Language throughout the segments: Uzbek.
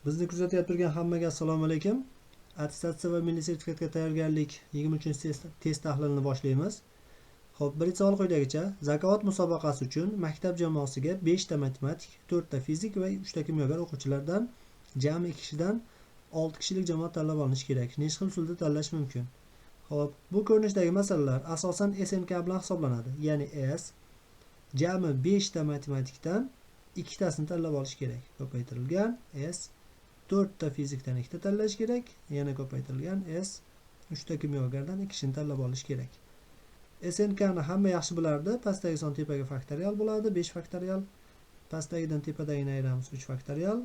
Bizni kuzatib turgan hammaga assalomu alaykum. Attestatsiya va milliy sertifikatga tayyorgarlik 23-test tahlilini boshlaymiz. Xo'p, birinchi savol quyidagicha. Zakovat musobaqasi uchun maktab jamoasiga 5 ta matematik, 4 ta fizik va 3 ta kimyogar o'quvchilardan jami 2 kishidan 6 kishilik jamoa tanlab olinishi kerak. Necha xil usulda tanlash mumkin? Xo'p, bu ko'rinishdagi masalalar asosan SNK bilan hisoblanadi. Ya'ni S jami 5 ta matematikdan 2 tasini tanlab olish kerak. Ko'paytirilgan S 4 ta fizikdan 2 ta tanlash kerak. Yana ko'paytirilgan S 3 ta kimyogardan 2 kisini tanlab olish kerak. SNK ni hamma yaxshi bilardi. Pastdagi son tepaga faktorial bo'ladi. 5 faktorial. Pastdagidan tepadagini ayiramiz 3 faktorial.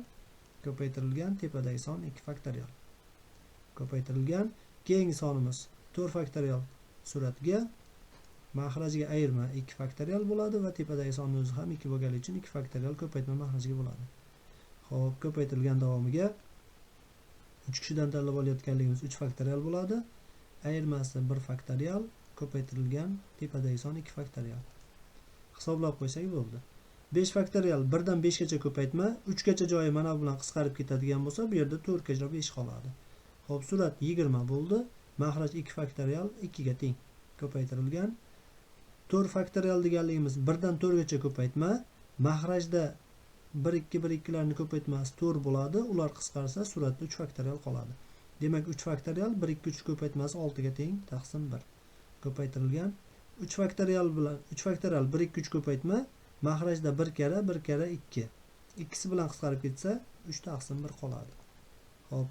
Ko'paytirilgan tepadagi son 2 faktorial. Ko'paytirilgan keyingi sonimiz 4 faktorial suratiga mahrajga ayirma 2 faktorial bo'ladi va tepadagi sonning o'zi ham 2 bo'lganligi uchun 2 faktorial ko'paytma mahrajga bo'ladi. Xo'p, ko'paytirilgan davomiga 3 kishidan tanlab olayotganligimiz 3 faktorial bo'ladi. Ayirmasi 1 faktorial, ko'paytirilgan tepadagi son 2 faktorial. Hisoblab qo'ysak bo'ldi. 5 faktorial 1 dan 5 gacha ko'paytma, 3 gacha joyi mana bu bilan qisqarib ketadigan bo'lsa, bu yerda 4 gacha 5 qoladi. Xo'p, surat 20 bo'ldi. Mahraj 2 faktorial 2 ga teng. Ko'paytirilgan 4 faktorial deganligimiz 1 dan 4 gacha ko'paytma, mahrajda 1 2 1 2 larni ko'paytmasi 4 bo'ladi. Ular qisqarsa suratda 3 faktorial qoladi. Demak 3 faktorial 1 2 3 ko'paytmasi 6 ga teng taqsim 1. Ko'paytirilgan 3 faktorial bilan 3 faktorial 1 2 3 ko'paytma, mahrajda 1 kara 2. Ikkisi bilan qisqarib ketsa 3 taqsim 1 qoladi. Xo'p.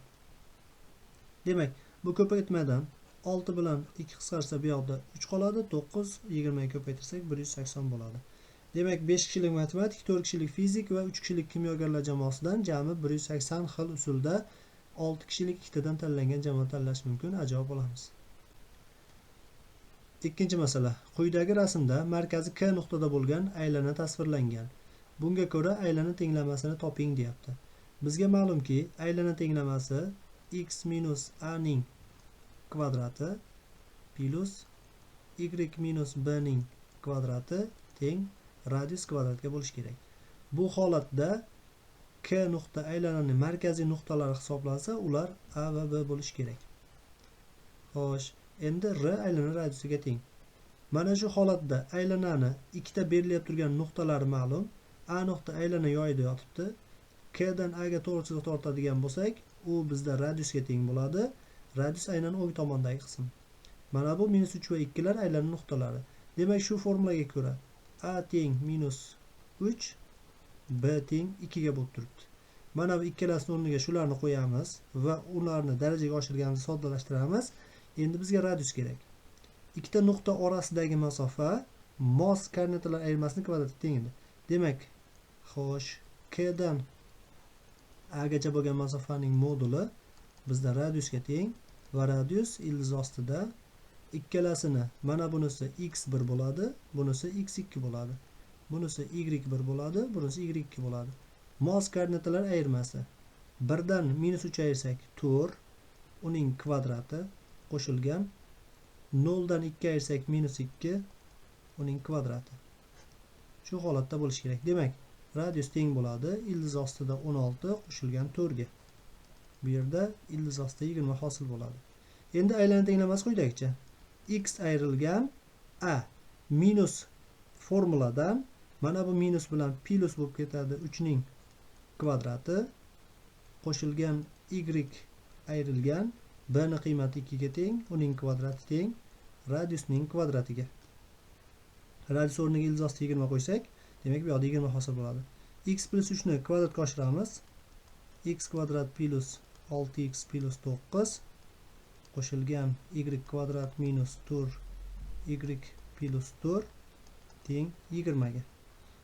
Demak, bu ko'paytmadan 6 bilan 2 qisqarsa bu yoqda 3 qoladi. 9 20 ga ko'paytirsak 180 bo'ladi. Demak 5 kishilik matematik, 4 kishilik fizik va 3 kishilik kimyogarlar jamoasidan jami 180 xil usulda 6 kishilik ikkitadan tanlangan jamoa tanlash mumkin. Javob olamiz. Ikkinchi masala. Quyidagi rasmda markazi K nuqtada bo'lgan aylana tasvirlangan. Bunga ko'ra aylana tenglamasini toping deyapti. Bizga ma'lumki, aylana tenglamasi x minus a ning kvadrati plus y minus b ning kvadrati teng radius kvadratga bo'lishi kerak. Bu holatda K nuqta aylananing markaziy nuqtalari hisoblansa, ular A va B bo'lishi kerak. Xo'sh, endi R aylana radiusiga teng. Mana shu holatda aylanani ikkita berilib turgan nuqtalari ma'lum. A nuqta aylana yoyida yotibdi. K dan A ga to'g'ri chiziq tortadigan bo'lsak, u bizda radiusga teng bo'ladi. Radius aynan o'ng tomondagi qism. Mana bu minus 3 va 2 lar aylana nuqtalari. Demak, shu formulaga ko'ra A teng minus 3, B teng 2 ga bo'lib turibdi. Mana bu ikkalasini o'rniga shularni qo'yamiz va ularni darajaga oshirganimizda soddalashtiramiz. Endi bizga radius kerak. Ikkita nuqta orasidagi masofa mos koordinatalar ayirmasining kvadratiga teng edi. Demak, xo'sh, K dan A gacha bo'lgan masofaning moduli bizda radiusga teng va radius ildiz ostida ikkalasini mana bunisi x1 bo'ladi, bunisi x2 bo'ladi. Bunisi y1 bo'ladi, bunisi y2 bo'ladi. Mos koordinatalar ayirmasi 1 dan minus 3 ayirsak 4, uning kvadrati qo'shilgan 0 dan 2 ayirsak minus 2, uning kvadrati. Shu holatda bo'lishi kerak. Demak, radius teng bo'ladi ildiz ostida 16 qo'shilgan 4 ga. Bu yerda ildiz ostida 20 hosil bo'ladi. Endi aylana tenglamasi quyidagicha. X ayrilgan A minus formuladan mana bu minus bilan plus bo'lib ketadi 3 ning kvadrati qo'shilgan y ayrilgan b ning qiymati 2 ga teng, uning kvadrati teng radiusning kvadratiga. Radius o'rniga ildiz ostida 20 qo'ysak, demak bu yoqda 20 hosil bo'ladi. X plus 3 ni kvadratga oshiramiz. X kvadrat plus 6x plus 9 qo'shilgan y kvadrat minus 4y plus 4 teng 20 ga.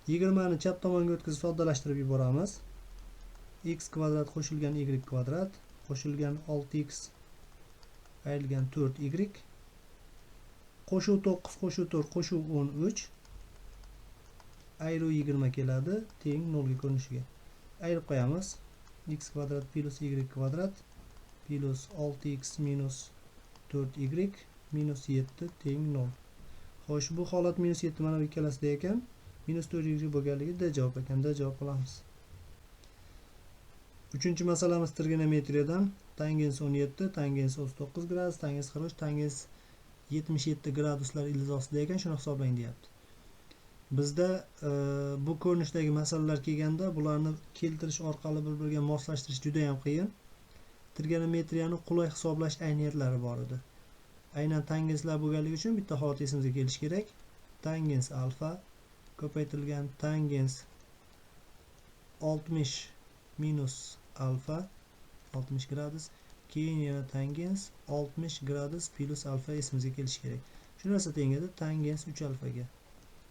20 ni chap tomonga o'tkazib soddalashtirib yuboramiz. X kvadrat qo'shilgan y kvadrat qo'shilgan 6x ayrilgan 4y qo'shuv 9 qo'shuv 4 qo'shuv 13 ayruv 20 keladi teng 0 ga ko'rinishiga. Ayirib qo'yamiz. X kvadrat plus y kvadrat plus 6x minus 4y minus 7 teng 0. Xo'sh, bu holat minus 7 mana bu ikkalasida ekan. Minus 4y bo'lganligi D javob ekan. D javob olamiz. Uchinchi masalamiz trigonometriyadan. Tangens 17, tangens 39 gradus, tangens 43, tangens 77 graduslar ildiz ostida ekan, shuni hisoblang deyapti. Bizda bu ko'rinishdagi masalalar kelganda bularni keltirish orqali bir-biriga moslashtirish juda ham qiyin. Trigonometriyani qulay hisoblash ayni yerlari bor edi. Aynan tangenslar bo'lganligi uchun bitta holat esimizga kelishi kerak. Tangens alfa ko'paytirilgan tangens 60 minus alfa 60 gradus, keyin yana tangens 60 gradus plus alfa esimizga kelishi kerak. Shu narsa tengadi tangens 3 alfaga.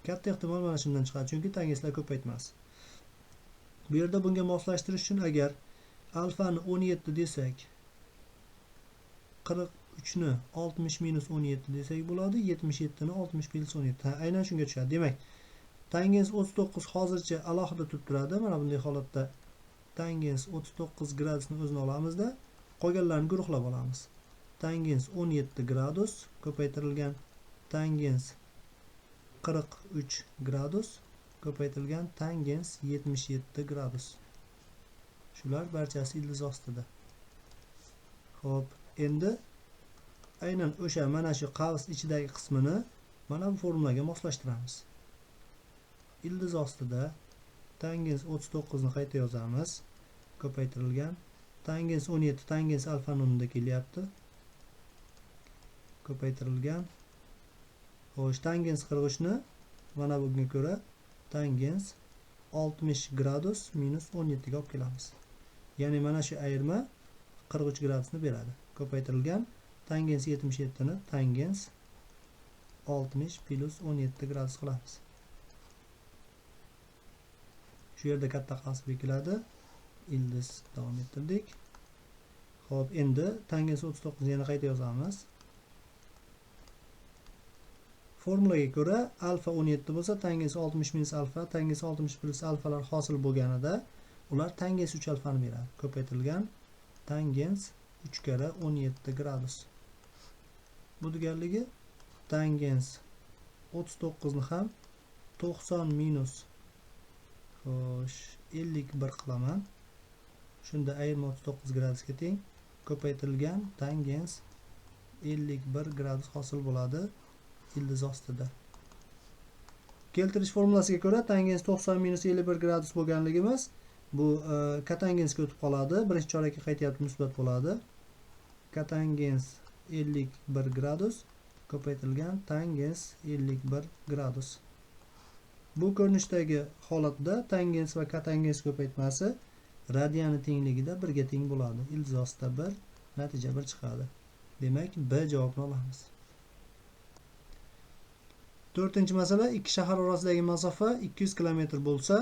Katta ehtimol mana shundan chiqadi, chunki tangenslar ko'paytmas. Bu yerda bunga moslashtirish uchun agar alfani 17 desak, 43 ni 60 minus 17 desak bo'ladi, 77 ni 60 plus 17. Aynan shunga tushadi. Demak, tangens 39 hozircha alohida turib turadi. Mana bunday holatda tangens 39 gradusni o'zini olamizda, qolganlarni guruhlab olamiz. Tangens 17 gradus ko'paytirilgan tangens 43 gradus ko'paytirilgan tangens 77 gradus. Shular barchasi ildiz ostida. Xo'p, endi aynan o'sha mana shu qavs ichidagi qismini mana bu formulaga moslashtiramiz. Ildiz ostida tangens 39 ni qayta yozamiz. Ko'paytirilgan tangens 17 tangens alfa o'rnida kelyapti. Ko'paytirilgan. Xo'sh, tangens 43 ni mana bunga ko'ra tangens 60 gradus minus 17 ga olib kelamiz. Ya'ni mana shu ayirma 43 gradusni beradi. Ko'paytirilgan tangens 77 ni tangens 60 plus 17 gradus qilamiz. Shu yerda katta qavs bekiladi. Ildiz davom ettirdik. Xo'p, endi tangens 39 ni yana qayta yozamiz. Formulaga ko'ra alfa 17 bo'lsa, tangens 60 minus alfa, tangens 60 plus alfalar hosil bo'lganida ular tangens 3 alfani beradi. Ko'paytirilgan tangens 3 kara 17 gradus. Bu deganligi tangens 39 ni ham 90 minus 51 qilaman. Shunda ayirma 39 gradusga teng. Ko'paytirilgan tangens 51 gradus hosil bo'ladi ildiz ostida. Keltirish formulasiga ko'ra tangens 90 minus 51 gradus bo'lganligimiz bu katangensga o'tib qoladi. Birinchi chorakka qaytyapti, musbat bo'ladi. Katangens 51 gradus ko'paytirilgan tangens 51 gradus. Bu ko'rinishdagi holatda tangens va katangens ko'paytmasi radiani tengligida 1 ga teng bo'ladi. Ildiz ostida 1, natija 1 chiqadi. Demak, B javobini olamiz. 4-masala, ikki shahar orasidagi masofa 200 km bo'lsa,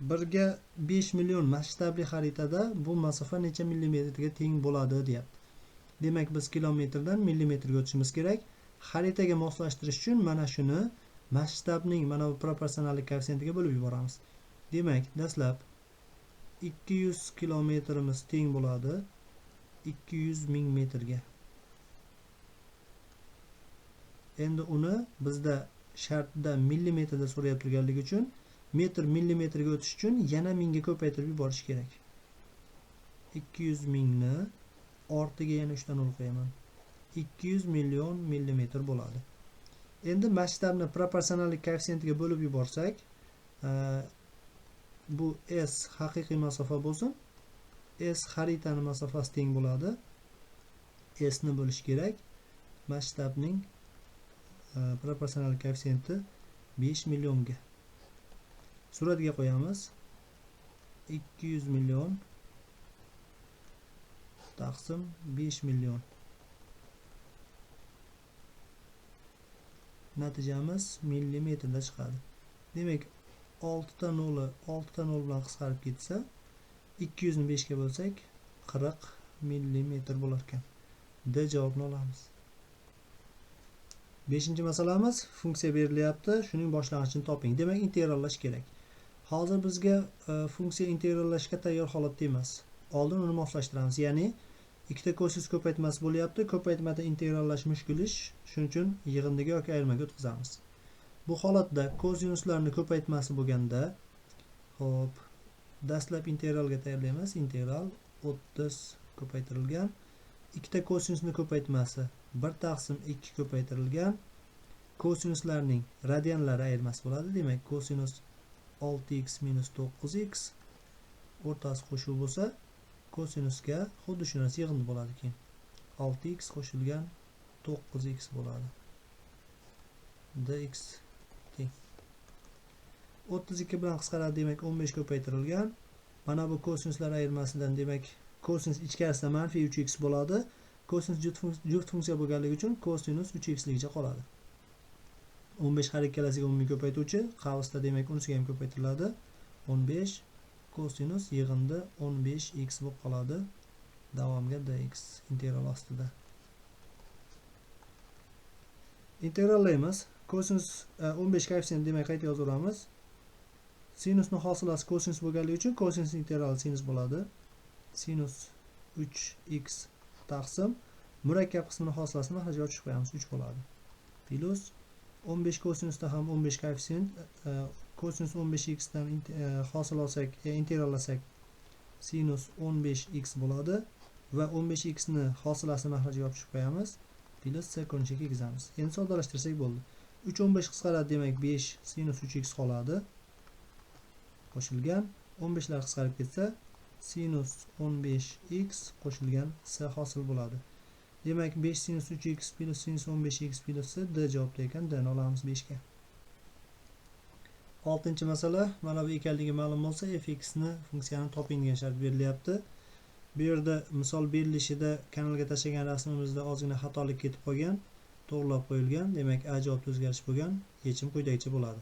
1 ga 5 million masshtabli xaritada bu masofa necha millimetrga teng bo'ladi deyapti. Demak, biz kilometrdan millimetrga o'tishimiz kerak. Xaritaga moslashtirish uchun mana shuni masshtabning mana bu proporsionallik koeffitsiyentiga bo'lib yuboramiz. Demak, dastlab 200 kilometrimiz teng bo'ladi 200 ming metrga. Endi uni bizda shartda millimetrda so'rab turganligi uchun metr millimetrga o'tish uchun yana mingga ko'paytirib yuborish kerak. 200 mingni ortiga yana 3 ta nol qo'yaman. 200 million millimetr bo'ladi. Endi masshtabni proporsionallik koeffitsiyentiga bo'lib yuborsak, bu S haqiqiy masofa bo'lsin. S xaritani masofasi teng bo'ladi. S ni bo'lish kerak. Masshtabning proporsional koeffitsiyenti 5 millionga. Suratga qo'yamiz. 200 million taqsim 5 million. Natijamiz millimetrda chiqadi. Demak, 6 ta nol bilan qisqarib ketsa, 200 ni 5 ga bo'lsak, 40 millimetr bo'lar ekan. D javobini olamiz. 5-masalamiz, funksiya berilyapti, shuning boshlang'ichini toping. Demak, integrallash kerak. Hozir bizga funksiya integrallashga tayyor holatda emas. Oldin uni moslashtiramiz. Ya'ni ikkita kosinus ko'paytmasi bo'lyapti. Ko'paytmada integrallash mushkul ish. Shuning uchun yig'indiga yoki ayirmaga o'tkazamiz. Bu holatda kosinuslarni ko'paytmasi bo'lganda, hop, dastlab integralga tayyorlaymiz. Integral 30 ko'paytirilgan. Ikkita kosinusni ko'paytmasi 1 taqsim 2 ko'paytirilgan. Kosinuslarning radianlari ayirmasi bo'ladi. Demak, kosinus 6x minus 9x o'rtasi qo'shuv bo'lsa, kosinusga xuddi shu narsa yig'indi bo'ladi keyin. 6x qo'shilgan 9x bo'ladi. dx teng 32 bilan qisqaradi, demak 15 ko'paytirilgan. Mana bu kosinuslar ayirmasidan, demak kosinus ichkarisida manfiy 3x bo'ladi. Kosinus juft funksiya bo'lganligi uchun kosinus 3x ligicha qoladi. 15 har ikkalasiga umumiy ko'paytuvchi, qavsda demak unisiga ham ko'paytiriladi. 15 kosinus yig'indi 15x bo'lib qoladi. Davomga dx integral ostida. Integrallaymiz. Kosinus 15 koeffitsient demak qayta yozaveramiz. Sinusning hosilasi kosinus bo'lganligi uchun kosinus integrali sinus bo'ladi. Sinus 3x taqsim murakkab qismining hosilasini mahrajga ochib qo'yamiz, 3 bo'ladi. Plus 15 kosinusda ham 15 koeffitsient, kosinus 15x dan hosil olsak, integrallasak sinus 15x bo'ladi va 15x ni hosilasini mahrajga olib qo'yamiz. Plus c ko'rinishiga kiygizamiz. Endi soddalashtirsak bo'ldi. 3 15 qisqaradi, demak 5 sinus 3x qoladi. Qo'shilgan 15 lar qisqarib ketsa sinus 15x qo'shilgan c hosil bo'ladi. Demak 5 sinus 3x plus sinus 15x plus c d javobda ekan. D ni olamiz 5 ga. 6-masala, mana bu ekanligi ma'lum bo'lsa, fx ni funksiyani toping degan shart berilyapti. Bu yerda misol berilishida kanalga tashlagan rasmimizda ozgina xatolik ketib qolgan, to'g'rilab qo'yilgan. Demak, a javobda o'zgarish bo'lgan. Yechim quyidagicha bo'ladi.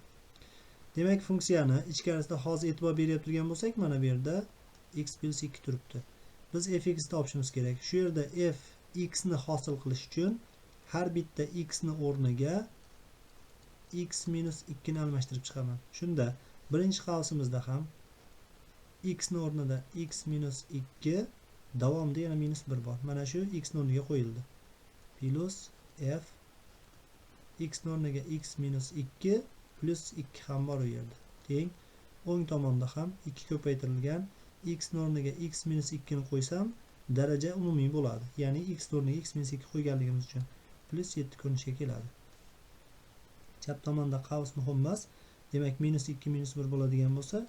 Demak, funksiyani ichkarisida hozir e'tibor berib turgan bo'lsak, mana bu yerda x plus 2 turibdi. Biz fx ni topishimiz kerak. Shu yerda fx ni hosil qilish uchun har bitta x ni o'rniga x minus 2 ni almashtirib chiqaman. Shunda birinchi qavsimizda ham x ni o'rnida x minus 2, davomida yana minus 1 bor. Mana shu x ni o'rniga qo'yildi. Plus f x ni o'rniga x minus 2 plus 2 ham bor u yerda. Teng o'ng tomonda ham 2 ko'paytirilgan. X ni o'rniga x minus 2 ni qo'ysam, daraja umumiy bo'ladi. Ya'ni x ni o'rniga x minus 2 qo'yganligimiz uchun plus 7 ko'rinishga keladi. Chap tomonda qavs muhim emas. Demak, minus 2 minus 1 bo'ladigan bo'lsa,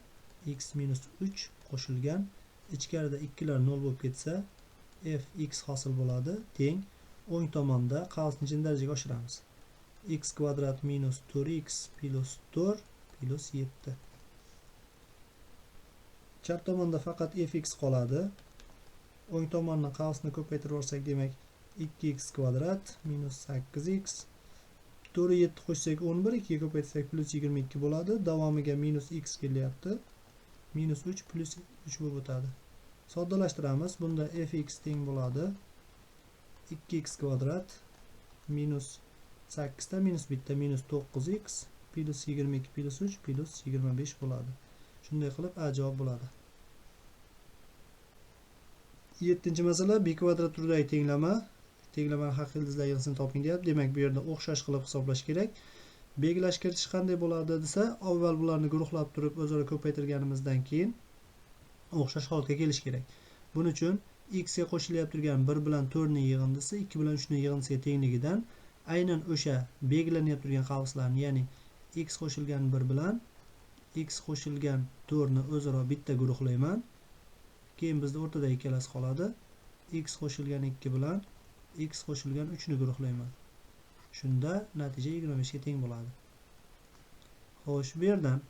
x minus 3 qo'shilgan. Ichkarida 2 lar 0 bo'lib ketsa, fx hosil bo'ladi. Teng o'ng tomonda qavsni chin darajaga oshiramiz. X kvadrat minus 4x plus 4 plus 7. Chap tomonda faqat fx qoladi. O'ng tomonni qavsni ko'paytirib olsak, demak 2x kvadrat minus 8x 4 7 qo'shsak 11, 2 ga ko'paytirsak plus 22 bo'ladi. Davomiga minus x kelyapti. Minus 3 plus 3 bo'lib o'tadi. Soddalashtiramiz. Bunda fx teng bo'ladi 2x kvadrat minus 8 da minus 1 da minus 9x plus 22 plus 3 plus 25 bo'ladi. Shunday qilib a javob bo'ladi. 7-masala, b kvadrat turidagi tenglama. Tenglamani haqiqiy ildizlar yig'isini toping deyapti. Demak, bu yerda o'xshash qilib hisoblash kerak. Belgilash kiritish qanday bo'ladi desa, avval bularni guruhlab turib o'zaro ko'paytirganimizdan keyin o'xshash holatga kelish kerak. Buning uchun x ga qo'shilyapti turgan 1 bilan 4 ning yig'indisi 2 bilan 3 ning yig'indisiga tengligidan aynan o'sha belgilanyapti turgan qavslarni, ya'ni x qo'shilgan 1 bilan x qo'shilgan 4 ni o'zaro bitta guruhlayman. Keyin bizda o'rtada ikkalasi qoladi. X qo'shilgan 2 bilan x qo'shilgan 3 ni guruhlayman. Shunda natija 25 ga teng bo'ladi. Xo'sh, bu yerdan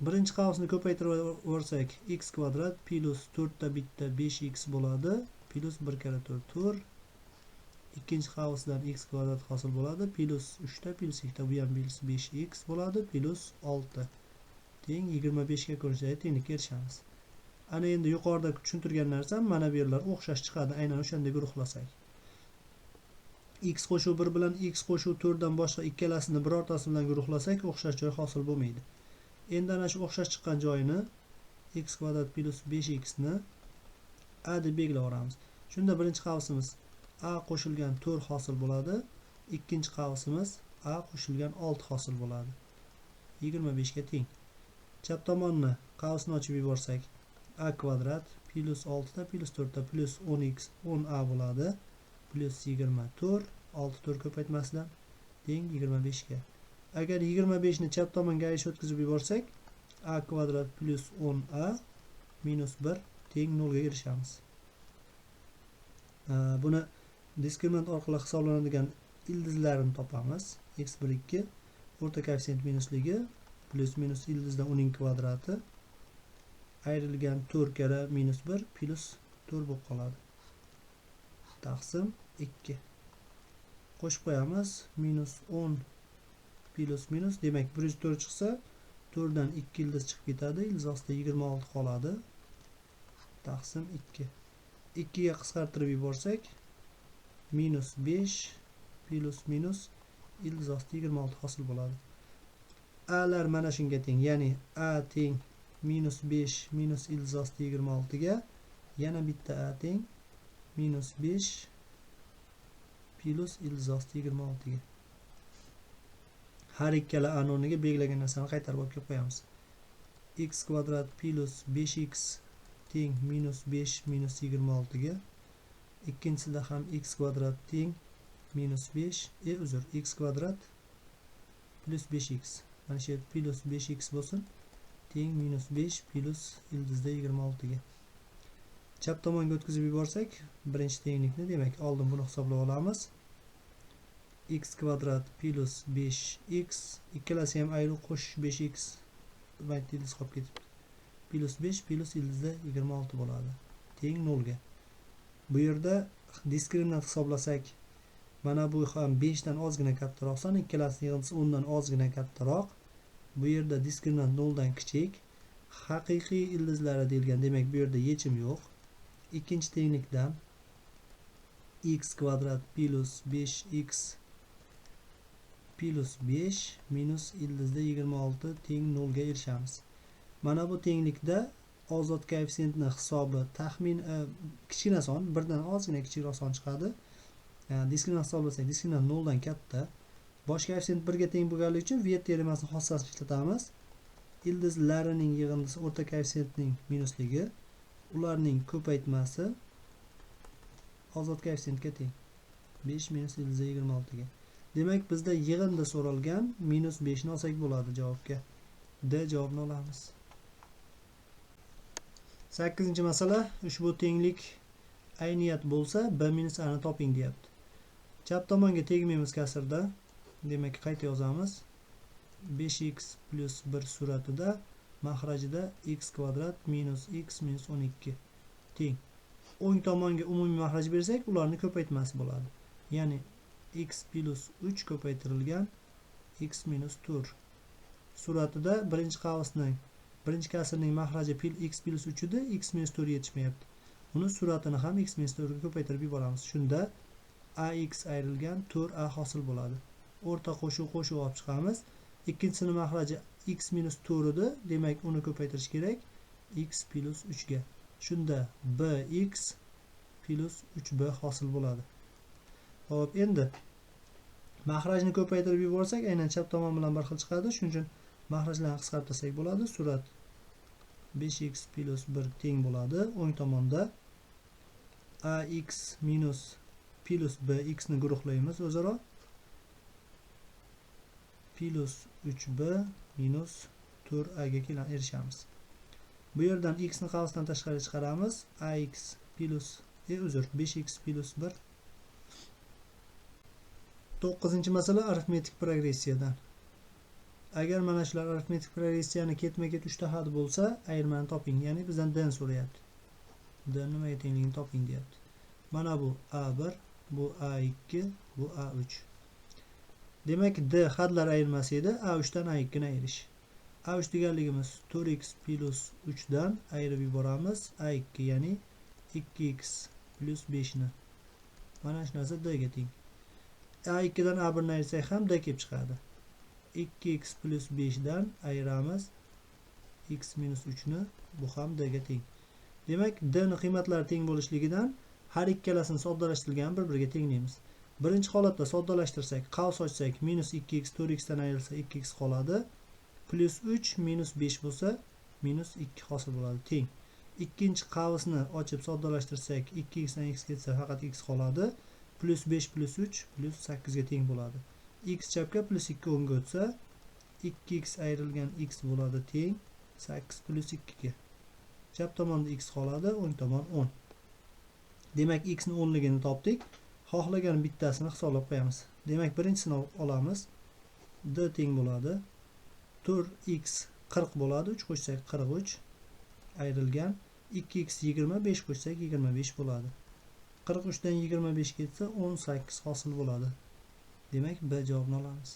birinchi qavsni ko'paytirib o'rsak, x kvadrat plus 4 ta bitta 5x bo'ladi. Plus 1 kara 4 4. Ikkinchi qavsdan x kvadrat hosil bo'ladi. Plus 3 ta plus 2 ta, bu ham plus 5x bo'ladi. Plus 6 teng 25 ga ko'rinishda tenglikka erishamiz. Ana endi yuqorida tushuntirgan narsam mana bu yerlar o'xshash chiqadi, aynan o'shanday guruhlasak. X qo'shuv 1 bilan x qo'shuv 4 dan boshqa ikkalasini birortasi bilan guruhlasak, o'xshash joy hosil bo'lmaydi. Endi ana shu o'xshash chiqqan joyini x kvadrat plus 5x ni a deb belgilab olamiz. Shunda birinchi qavsimiz a qo'shilgan 4 hosil bo'ladi. Ikkinchi qavsimiz a qo'shilgan 6 hosil bo'ladi. 25 ga teng. Chap tomonni qavsni ochib yuborsak, a kvadrat plus 6 ta plus 4 ta plus 10x 10a bo'ladi. Plus 24 6 4 ko'paytmasidan teng 25 ga. Agar 25 ni chap tomonga aysh o'tkazib yuborsak, a kvadrat plus 10a minus 1 teng 0 ga erishamiz. Buni diskriminant orqali hisoblanadigan ildizlarini topamiz. x1 2 o'rta koeffitsient minusligi plus minus ildizdan uning kvadrati ayrilgan 4 kara minus 1 plus 4 bo'lib qoladi. Taqsim 2. Qo'shib qo'yamiz. Minus 10 plus minus, demak 104 chiqsa 4 dan 2 ildiz chiqib ketadi. Ildiz ostida 26 qoladi. Taqsim 2. 2 ga qisqartirib yuborsak minus 5 plus minus ildiz ostida 26 hosil bo'ladi. A'lar mana shunga teng, ya'ni a teng minus 5 minus ildiz ostida 26 ga, yana bitta a teng minus 5 plus ildiz ostida 26 ga. Har ikkala a o'rniga belgilagan narsani qaytarib olib kelib qo'yamiz. X kvadrat plus 5x teng minus 5 minus 26 ga. Ikkinchisida ham x kvadrat teng minus 5 uzr x kvadrat plus 5x. Mana shu plus 5x bo'lsin, teng minus 5 plus ildizda 26 ga. Chap tomonga o'tkazib yuborsak, birinchi tenglikni, demak oldin buni hisoblab olamiz. X kvadrat plus 5x, ikkalasi ham ayru qo'shish 5x mayt ildiz qolib ketibdi. Plus 5 plus ildizda 26 bo'ladi. Teng 0 ga. Bu yerda diskriminant hisoblasak, mana bu ham 5 dan ozgina kattaroq son, ikkalasi yig'indisi 10 dan ozgina kattaroq. Bu yerda diskriminant 0 dan kichik. Haqiqiy ildizlari deyilgan, demak bu yerda yechim yo'q. Ikkinchi tenglikdan x kvadrat plus 5x plus 5 minus ildizda 26 teng 0 ga erishamiz. Mana bu tenglikda ozod koeffitsiyentni hisobi taxmin kichkina son, birdan ozgina kichikroq son chiqadi. Diskriminant hisoblasak, diskriminant 0 dan katta. Bosh koeffitsient 1 ga teng bo'lganligi uchun Viet teoremasini xossasini ishlatamiz. Ildizlarining yig'indisi o'rta koeffitsiyentning minusligi, ularning ko'paytmasi ozod koeffitsiyentga teng. 5 minus ildizda 26 ga. Demak bizda yig'indi so'ralgan, minus 5 ni olsak bo'ladi javobga. D javobni olamiz. 8-masala, ushbu tenglik ayniyat bo'lsa b minus a ni toping deyapti. Chap tomonga tegmaymiz kasrda. Demak qayta yozamiz. 5x plus 1 suratida mahrajida x kvadrat minus x minus 12 teng. O'ng tomonga umumiy mahraj bersak, ularni ko'paytmasi bo'ladi. Ya'ni x plus 3 ko'paytirilgan x minus 4 suratida birinchi qavsning, birinchi kasrning mahraji x plus 3 edi, x minus 4 yetishmayapti. Uni suratini ham x minus 4 ga ko'paytirib yuboramiz. Shunda ax ayrilgan 4a hosil bo'ladi. O'rta qo'shuv olib chiqamiz. Ikkinchisining mahraji x minus 4 edi, demak uni ko'paytirish kerak x plus 3 ga. Shunda bx plus 3b hosil bo'ladi. Xo'p, endi mahrajni ko'paytirib yuborsak, aynan chap tomon bilan bir xil chiqadi. Shuning uchun mahrajlarni qisqartirsak bo'ladi. Surat 5x plus 1 teng bo'ladi. O'ng tomonda ax minus plus bx ni guruhlaymiz o'zaro. Plus 3b minus 4a ga erishamiz. Bu yerdan x ni qavsdan tashqariga chiqaramiz. ax plus 5x plus 1. 9-masala arifmetik progressiyadan. Agar mana shular arifmetik progressiyani ketma-ket 3 ta xat bo'lsa, ayirmani toping. Ya'ni bizdan d ni so'rayapti. D nimaga tengligini toping deyapti. Mana bu a1, bu a2, bu a3. Demak, d xatlar ayirmasi edi, a3 dan a2 ni ayirish. a3 deganligimiz 4x plus 3 dan ayirib yuboramiz a2, ya'ni 2x plus 5 ni. Mana shu narsa d ga teng. a2 dan a1 ni ayirsak ham d kelib chiqadi. 2x plus 5 dan ayiramiz x minus 3 ni, bu ham d ga teng. Demak, d ni qiymatlari teng bo'lishligidan har ikkalasini soddalashtirilgan bir-biriga tenglaymiz. Birinchi holatda soddalashtirsak, qavs ochsak, minus 2x 4x dan ayrilsa 2x qoladi. plus 3 minus 5 bo'lsa minus 2 hosil bo'ladi, teng. Ikkinchi qavsni ochib soddalashtirsak 2x dan x ketsa faqat x qoladi. Plus 5 plus 3 plus 8 ga teng bo'ladi. X chapga plus 2 o'ngga o'tsa 2x ayrilgan x bo'ladi, teng 8 plus 2 ga. Chap tomonda x qoladi, o'ng tomon 10. Demak x ni 10 ligini topdik. Xohlagan bittasini hisoblab qo'yamiz. Demak birinchisini olamiz. D teng bo'ladi 4x 40 bo'ladi. 3 qo'shsak 43 ayrilgan 2x 20, 5 qo'shsak 25 bo'ladi. 43 dan 25 ketsa 18 hosil bo'ladi. Demak B javobini olamiz.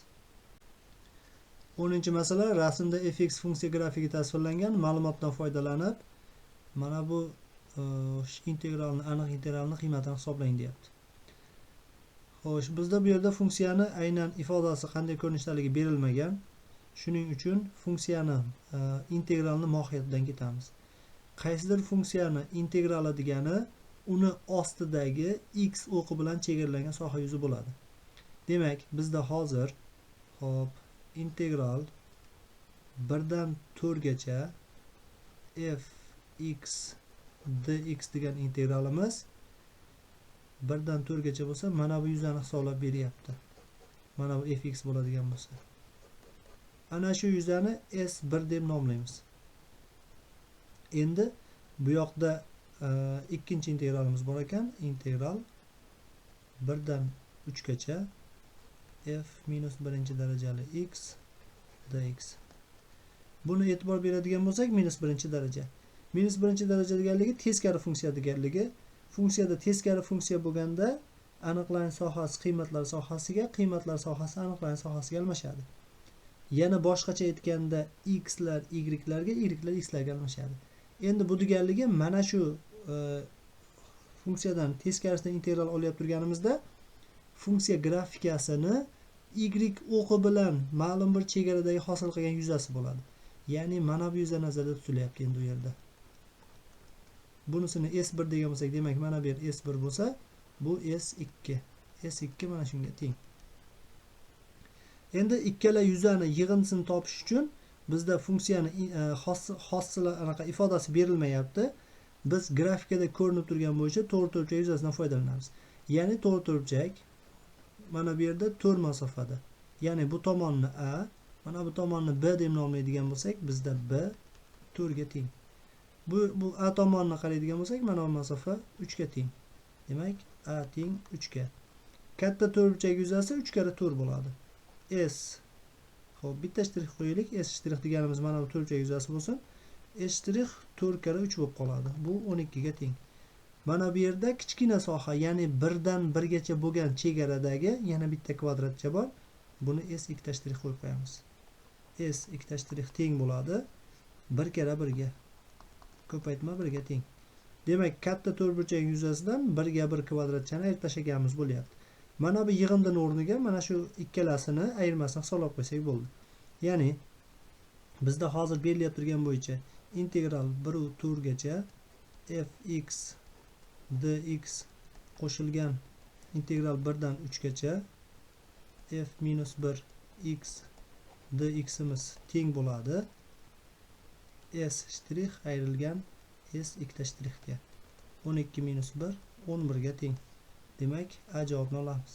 10-masala, rasmda fx funksiya grafiki tasvirlangan. Ma'lumotdan foydalanib mana bu integralni, aniq integralni qiymatini hisoblang deyapti. Xo'sh, bizda bu yerda funksiyani aynan ifodasi qanday ko'rinishdaligi berilmagan. Shuning uchun funksiyani integralni mohiyatidan ketamiz. Qaysidir funksiyani integrali degani uni ostidagi x o'qi bilan chegaralangan soha yuzi bo'ladi. Demak, bizda hozir integral 1 dan 4 gacha fx dx degan integralimiz 1 dan 4 gacha bo'lsa, mana bu yuzani hisoblab beryapti. Mana bu fx bo'ladigan bo'lsa. Ana shu yuzani S1 deb nomlaymiz. Endi bu yoqda ikkinchi integralimiz bor ekan. Integral 1 dan 3 gacha f minus 1 darajali x dx. Buni e'tibor beradigan bo'lsak, minus 1 daraja. Minus 1 daraja deganligi teskari funksiya deganligi. Funksiyada teskari funksiya bo'lganda aniqlanish sohasi qiymatlar sohasiga, qiymatlar sohasi aniqlanish sohasiga almashadi. Yana boshqacha aytganda x lar y larga, y lar x larga almashadi. Endi bu deganligi mana shu funksiyadan teskarisidan integral olyap turganimizda funksiya grafikasini y o'qi bilan ma'lum bir chegaradagi hosil qilgan yuzasi bo'ladi. Ya'ni mana bu yuza nazarda tutilyapti endi bu yerda. Bunisini S1 degan bo'lsak, demak mana bu yer S1 bo'lsa, bu S2. S2 mana shunga teng. Endi ikkala yuzani yig'indisini topish uchun bizda funksiyani hossila anaqa ifodasi berilmayapti. Biz grafikada ko'rinib turgan bo'yicha to'g'ri yuzasidan foydalanamiz. Ya'ni to'g'ri mana bu yerda 4 masofada. Ya'ni bu tomonni A, mana bu tomonni B deb nomlaydigan bo'lsak, bizda B 4 ga teng. Bu A tomonni qaraydigan bo'lsak, mana bu masofa 3 ga teng. Demak, A teng 3 ga. Katta to'rtburchak yuzasi 3 karra 4 bo'ladi. S. Xo'p, bitta shtrix qo'yaylik. S shtrix deganimiz mana bu to'rtburchak yuzasi bo'lsin. S shtrix 4 karra 3 bo'lib qoladi. Bu 12 ga teng. Mana bu yerda kichkina soha, ya'ni 1 dan 1 gacha bo'lgan chegaradagi yana bitta kvadratcha bor. Buni S ikkita shtrix qo'yib qo'yamiz. S ikkita shtrix teng bo'ladi 1 karra 1 ga. Ko'paytma 1 ga teng. Demak, katta to'rtburchak yuzasidan 1 ga 1 kvadratchani ayirib tashlaganimiz bo'lyapti. Mana bu yig'indining o'rniga mana shu ikkalasini ayirmasini hisoblab qo'ysak bo'ldi. Ya'ni bizda hozir berilyapti turgan bo'yicha integral 1 u 4 gacha fx dx qo'shilgan integral 1 dan 3 gacha f minus 1 x dx imiz teng bo'ladi s shtrix ayrilgan s ikkita shtrixga 12 minus 1 11 ga teng. Demak, A javobini olamiz.